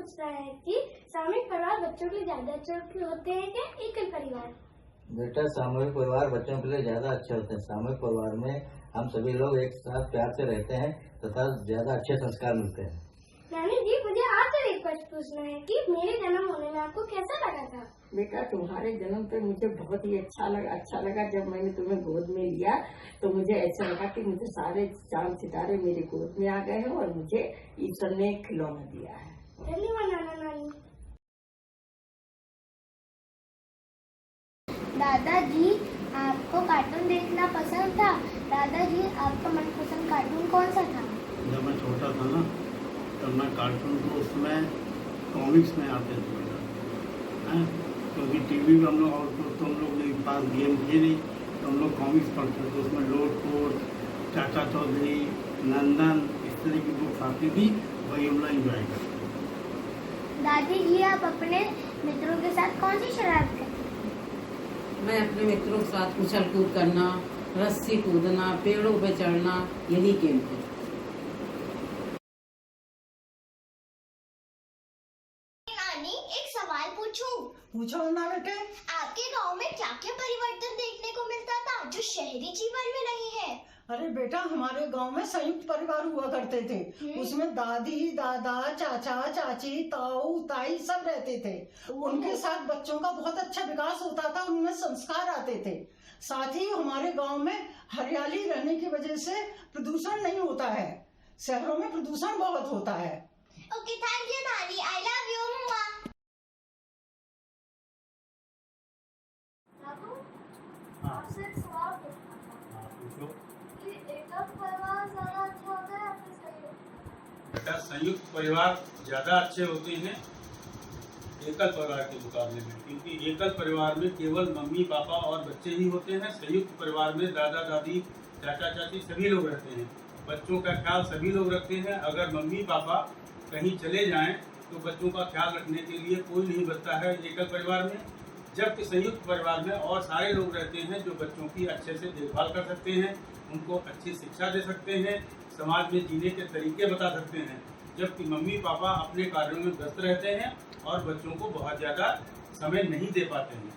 पूछना है कि सामूहिक परिवार बच्चों के लिए ज्यादा अच्छे होते हैं क्या एकल परिवार? बेटा, सामूहिक परिवार बच्चों के लिए ज्यादा अच्छे होते हैं। सामूहिक परिवार में हम सभी लोग एक साथ प्यार से रहते हैं तथा ज्यादा अच्छे संस्कार मिलते हैं। नानी जी, मुझे आपसे एक प्रश्न पूछना है कि मेरे जन्म होने में आपको कैसा लगा था? बेटा, तुम्हारे जन्म पे मुझे बहुत ही अच्छा लगा। जब मैंने तुम्हें गोद में लिया तो मुझे ऐसा लगा कि मुझे सारे चांद सितारे मेरे गोद में आ गए हैं और मुझे ईश्वर ने एक खिलौना दिया है। धन्यवाद नाना नानी। दादाजी, आपको कार्टून देखना पसंद था? दादाजी, आपका मनपसंद कार्टून कौन सा था? जब मैं छोटा था ना, तब मैं कार्टून तो उसमें कॉमिक्स में आते थे हैं, क्योंकि टीवी में हम लोग और तो हम लोग के पास गेम थे नहीं, तो हम लोग कॉमिक्स पढ़ते थे। उसमें लोटपोट, चाचा चौधरी, नंदन, इस तरह की बुक्स आती थी, वही हम लोग एंजॉय करते थे। दादी जी, आप अपने मित्रों के साथ कौन सी शरारत करते? मैं अपने मित्रों के साथ उछल कूद करना, रस्सी कूदना, पेड़ों पे चढ़ना, यही गेम थे। नानी, एक सवाल पूछूं? पूछो ना बेटे। आपके गांव में क्या क्या परिवर्तन देखने को मिलता था जो शहरी जीवन में नहीं है? अरे बेटा, हमारे गांव में संयुक्त परिवार हुआ करते थे। उसमें दादी, दादा, चाचा, चाची, ताऊ, ताई सब रहते थे। उनके साथ बच्चों का बहुत अच्छा विकास होता था, उनमें संस्कार आते थे। साथ ही हमारे गांव में हरियाली रहने की वजह से प्रदूषण नहीं होता है। शहरों में प्रदूषण बहुत होता है। ओके, थैंक यू नानी, आई लव यू। आपसे एक सवाल पूछना था कि एकल परिवार ज्यादा अच्छा होता है या फिर संयुक्त? बेटा, संयुक्त परिवार ज्यादा अच्छे होते हैं एकल परिवार के मुकाबले में, क्योंकि एकल परिवार में केवल मम्मी पापा और बच्चे ही होते हैं। संयुक्त परिवार में दादा दादी, चाचा चाची सभी लोग रहते हैं। बच्चों का ख्याल सभी लोग रखते हैं। अगर मम्मी पापा कहीं चले जाएं तो बच्चों का ख्याल रखने के लिए कोई नहीं बचता है एकल परिवार में। जबकि संयुक्त परिवार में और सारे लोग रहते हैं जो बच्चों की अच्छे से देखभाल कर सकते हैं, उनको अच्छी शिक्षा दे सकते हैं, समाज में जीने के तरीके बता सकते हैं। जबकि मम्मी पापा अपने कार्यों में व्यस्त रहते हैं और बच्चों को बहुत ज़्यादा समय नहीं दे पाते हैं।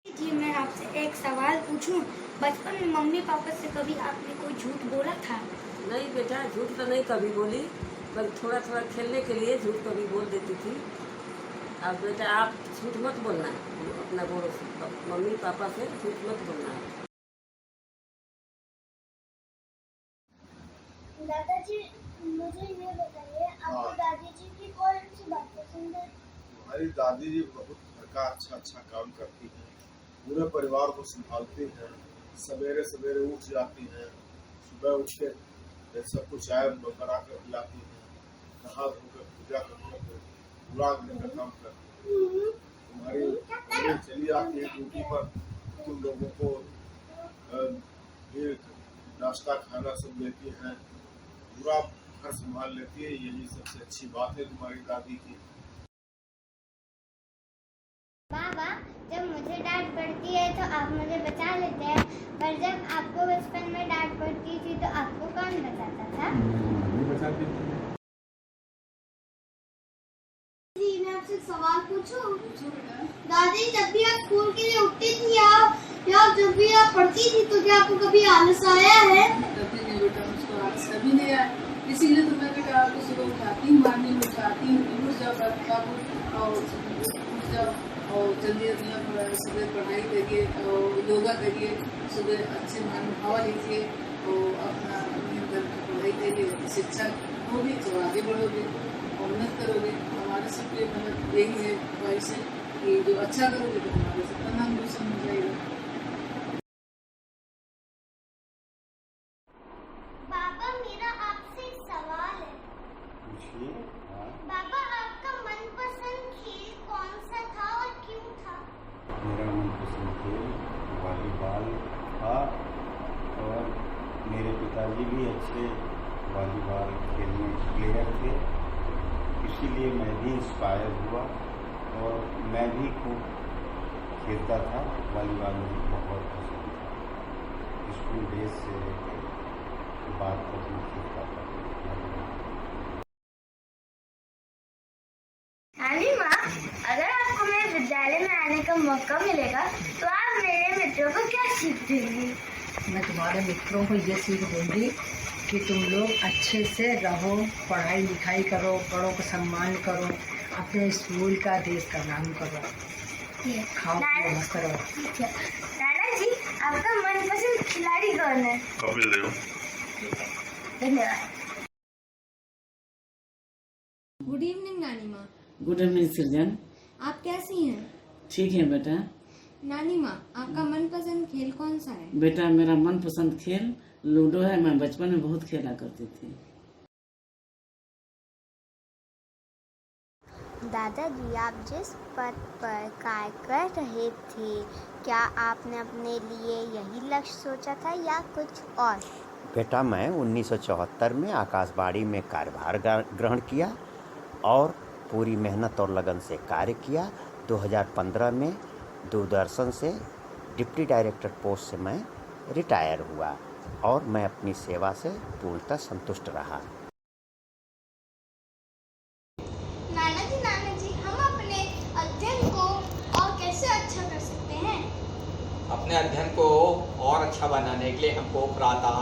जी, मैं आपसे एक सवाल पूछूं। बचपन में मम्मी पापा से कभी आपने कोई झूठ बोला था? नहीं बेटा, झूठ तो नहीं कभी बोली, पर थोड़ा थोड़ा खेलने के लिए झूठ कभी बोल देती थी। अब बेटा, आप झूठ मत बोलना, अपना बोलो, मम्मी पापा से झूठ मत बोलना है। दादाजी, मुझे ये बताइए, आपको दादी जी की कौन सी बात पसंद है? हमारी दादी जी बहुत घर का अच्छा काम करती हैं, पूरे परिवार को संभालती हैं। सवेरे सवेरे उठ जाती हैं, सुबह उठ के सबको चाय बना कर पिलाती हैं, नहा धोकर पूजा करने को पूरा का काम करती हैं। तुम्हारी चली आती है ड्यूटी पर, तुम लोगों को नाश्ता खाना सब देती हैं, पूरा घर संभाल लेती है। यही सबसे अच्छी बात है तुम्हारी दादी की। बाबा, जब मुझे डांट पड़ती है तो आप मुझे बचा लेते हैं, पर जब आपको बचपन में डांट पड़ती थी तो आपको कौन बचाता था? जी, मैं आपसे सवाल पूछूं? दादी, जब भी आप स्कूल के लिए उठती थी या जब भी आप पढ़ती थी तो क्या आपको कभी आलस आया है? कभी नहीं बेटा, मुझको आलस कभी नहीं आया। इसीलिए तो मैं बेटा आपको सुबह उठाती हूँ, मॉर्निंग में उठाती हूँ, उठ जाओ बाबू और उठ जाओ और जल्दी जल्दी सुबह पढ़ाई करिए और योगा करिए, सुबह अच्छे मॉर्निंग हवा लीजिए और अपना पढ़ाई करिए, शिक्षा होगी तो आगे बढ़ोगे और उन्नत करोगे। हमारे सबके मतलब यही है ख्वाहिश है कि जो अच्छा करोगे तो हमारे सबका नाम रोशन हो जाएगा। बाबा, मेरा आपसे एक सवाल है। बाबा, आपका मनपसंद खेल कौन सा था और क्यों था? मेरा मनपसंद खेल वॉलीबॉल था और मेरे पिताजी भी अच्छे वॉलीबॉल खेलने प्लेयर थे, इसीलिए मैं भी इंस्पायर हुआ और मैं भी खूब खेलता था। वॉलीबॉल मुझे बहुत पसंद था, स्कूल डेज से लेकर बात तक मैं खेलता था। में आने का मौका मिलेगा तो आप मेरे मित्रों को क्या सीख देंगी? मैं तुम्हारे मित्रों को ये सीख दूंगी कि तुम लोग अच्छे से रहो, पढ़ाई लिखाई करो, बड़ों को सम्मान करो, अपने स्कूल का, देश का नाम करो, खाओ पियो मस्त रहो। नाना जी, आपका मनपसंद खिलाड़ी कौन है? कपिल देव। धन्यवाद। गुड इवनिंग नानी माँ। गुड इवनिंग सृजन। आप कैसी हैं? ठीक है बेटा। नानी माँ, आपका मनपसंद खेल कौन सा है? बेटा मेरा मनपसंद खेल लूडो है। मैं बचपन में बहुत खेला करती थी। दादाजी, आप जिस पद पर कार्य कर रहे थे, क्या आपने अपने लिए यही लक्ष्य सोचा था या कुछ और? बेटा मैं 1974 में आकाशवाणी में कार्यभार ग्रहण किया और पूरी मेहनत और लगन से कार्य किया। 2015 में दूरदर्शन से डिप्टी डायरेक्टर पोस्ट से मैं रिटायर हुआ और मैं अपनी सेवा से पूर्णतः संतुष्ट रहा। नाना जी, हम अपने अध्ययन को और कैसे अच्छा कर सकते हैं? अपने अध्ययन को और अच्छा बनाने के लिए हमको प्रातः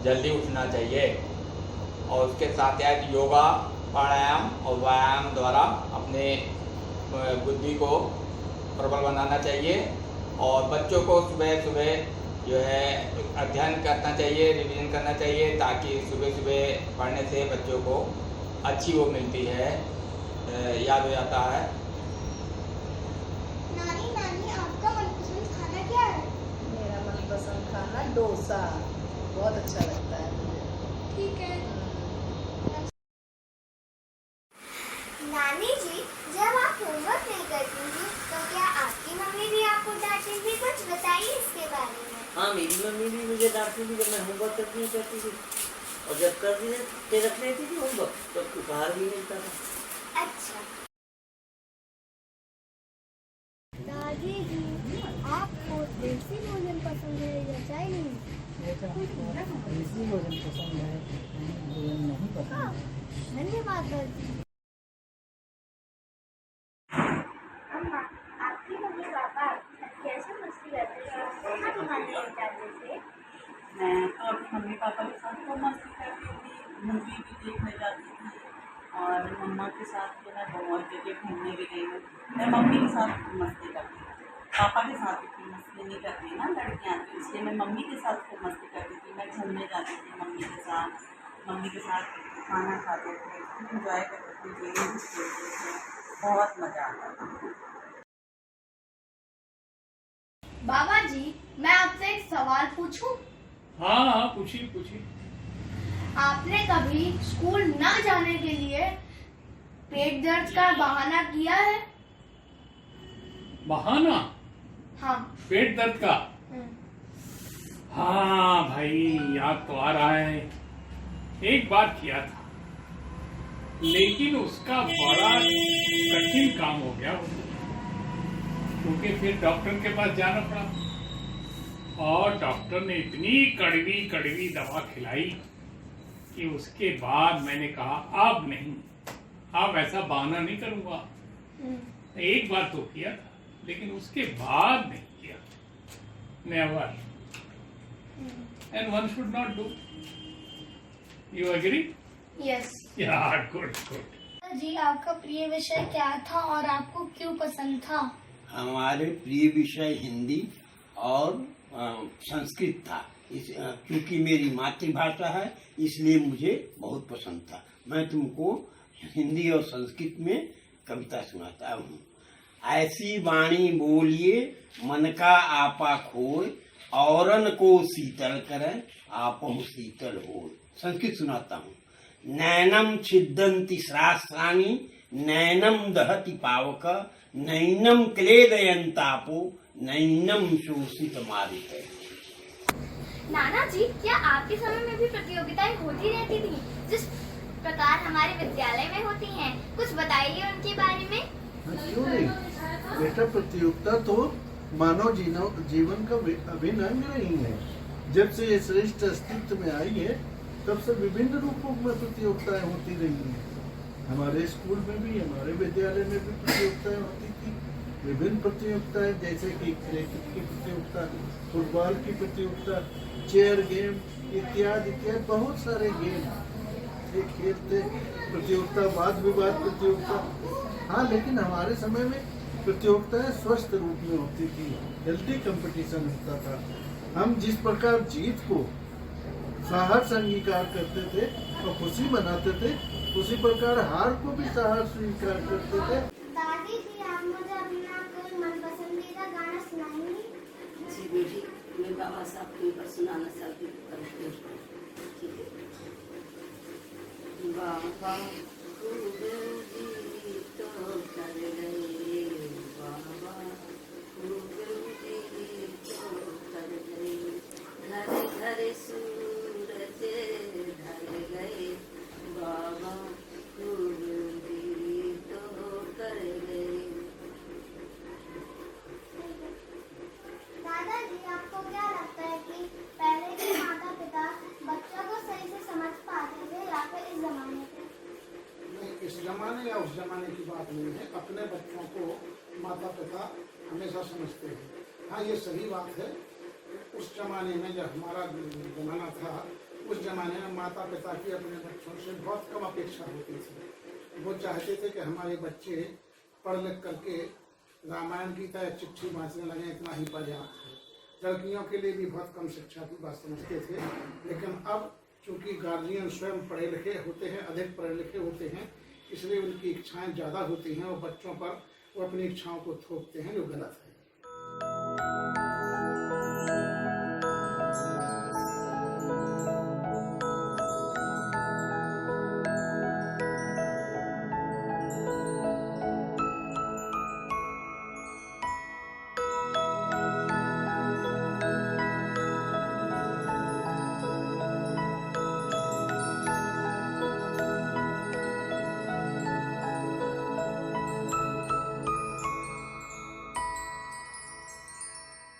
जल्दी उठना चाहिए और उसके साथ साथ योगा, प्राणायाम और व्यायाम द्वारा अपने बुद्धि को प्रबल बनाना चाहिए। और बच्चों को सुबह सुबह जो है अध्ययन करना चाहिए, रिवीजन करना चाहिए, ताकि सुबह सुबह पढ़ने से बच्चों को अच्छी वो मिलती है, याद हो जाता है। नानी, आपका मनपसंद खाना क्या है? मेरा मनपसंद खाना डोसा, बहुत अच्छा लगता है। ठीक है। नानी जी, जब आप होमवर्क नहीं करती थी तो क्या आपकी मम्मी भी आपको डांटती थी? कुछ बताइए इसके बारे में। हाँ, मेरी मम्मी भी मुझे डांटती थी जब मैं होमवर्क नहीं करती थी, और जब कर रख लेती थी होमवर्क तो उपहार भी मिलता था। अच्छा। दादी जी, आपको देसी भोजन पसंद है या चाइनीज? देसी भोजन पसंद है, भोजन नहीं पसंद है। धन्यवाद दादी। आपकी मम्मी पापा कैसे मस्ती करते थे? कहाँ घुमाने ले जाते थे? मैं तो अपने मम्मी पापा के साथ खूब मस्ती करती थी, मूवी भी देखने जाती थी और मम्मा के साथ जो है बहुत जगह घूमने भी गई हूँ। मैं मम्मी के साथ मस्ती करती थी, पापा के साथ इतनी मस्ती नहीं करती ना लड़कियाँ, तो इसलिए मैं मम्मी के साथ खूब मस्ती करती थी। मैं घूमने जाती थी मम्मी के साथ खाना खाते थे, इंजॉय करते थे, गेम्स खेलते थे, बहुत मज़ा आता था। बाबा जी, मैं आपसे एक सवाल पूछूं? हाँ, पूछिए। आपने कभी स्कूल न जाने के लिए पेट दर्द का बहाना किया है? बहाना? हाँ। पेट दर्द का? हाँ भाई, याद तो आ रहा है। एक बार किया था, लेकिन उसका बड़ा कठिन काम हो गया, क्योंकि फिर डॉक्टर के पास जाना पड़ा और डॉक्टर ने इतनी कड़वी दवा खिलाई कि उसके बाद मैंने कहा अब नहीं, अब ऐसा बहाना नहीं करूंगा। एक बार तो किया था, लेकिन उसके बाद नहीं किया। Never. And one should not do. You agree? Yes. Yeah good. जी, आपका प्रिय विषय क्या था और आपको क्यों पसंद था? हमारे प्रिय विषय हिंदी और संस्कृत था। क्योंकि मेरी मातृभाषा है, इसलिए मुझे बहुत पसंद था। मैं तुमको हिंदी और संस्कृत में कविता सुनाता हूँ। ऐसी वाणी बोलिए मन का आपा खोए, औरन को शीतल करे आपहु शीतल होए। संस्कृत सुनाता हूँ। नैनम छिद्दन्ति सहस्राणि, नैनम दहति पावक, नैनम क्लेदयन्तापो, नैनम शोषित मारिते। नाना जी, क्या आपके समय में भी प्रतियोगिताएं होती रहती थी, जिस प्रकार हमारे विद्यालय में होती हैं? कुछ बताइए उनके बारे में। क्यों नहीं बेटा, प्रतियोगिता तो मानव जीवन का अभिन्न अंग रही है। जब से ये श्रेष्ठ अस्तित्व में आई है, तब से विभिन्न रूपों में प्रतियोगिताएं होती रही हैं। हमारे स्कूल में भी, हमारे विद्यालय में भी प्रतियोगिताएं होती थी। विभिन्न प्रतियोगिताएं जैसे कि क्रिकेट की प्रतियोगिता, फुटबॉल की प्रतियोगिता, चेयर गेम इत्यादि इत्यादि बहुत सारे गेम थे, खेल थे, प्रतियोगिता, वाद विवाद प्रतियोगिता। हाँ, लेकिन हमारे समय में प्रतियोगिताएं स्वस्थ रूप में होती थी, हेल्थी कंपटीशन होता था। हम जिस प्रकार जीत को साहस अंगीकार करते थे और खुशी मनाते थे, उसी प्रकार हार को भी साहस स्वीकार करते थे। दादी जी, आप मुझे अपना कोई मनपसंदीदा गाना सुनाएंगी? जी बेटी, मैं बाबा साहब के ऊपर सुनाना चाहती हूँ। ठीक है। बाबा तो कर गए, बाबा तो कर गए, घर घर सूरज ढल गए, बाबा तो कर गए। दादाजी, आपको क्या लगता है कि पहले के माता पिता बच्चों को सही से समझ पाते थे या फिर इस जमाने के? इस जमाने या उस जमाने की बात नहीं है, अपने बच्चों को माता पिता हमेशा समझते हैं। हाँ, ये सही बात है। उस जमाने में जब हमारा जमाना था, उस जमाने में माता पिता की अपने बच्चों से बहुत कम अपेक्षा होती थी। वो चाहते थे कि हमारे बच्चे पढ़ लिख करके रामायण गीता या चिट्ठी बांचने लगे, इतना ही पर्याप्त है। लड़कियों के लिए भी बहुत कम शिक्षा की बात समझते थे। लेकिन अब चूंकि गार्जियन स्वयं पढ़े लिखे होते हैं, अधिक पढ़े लिखे होते हैं, इसलिए उनकी इच्छाएं ज़्यादा होती हैं और बच्चों पर वो अपनी इच्छाओं को थोपते हैं, जो गलत है।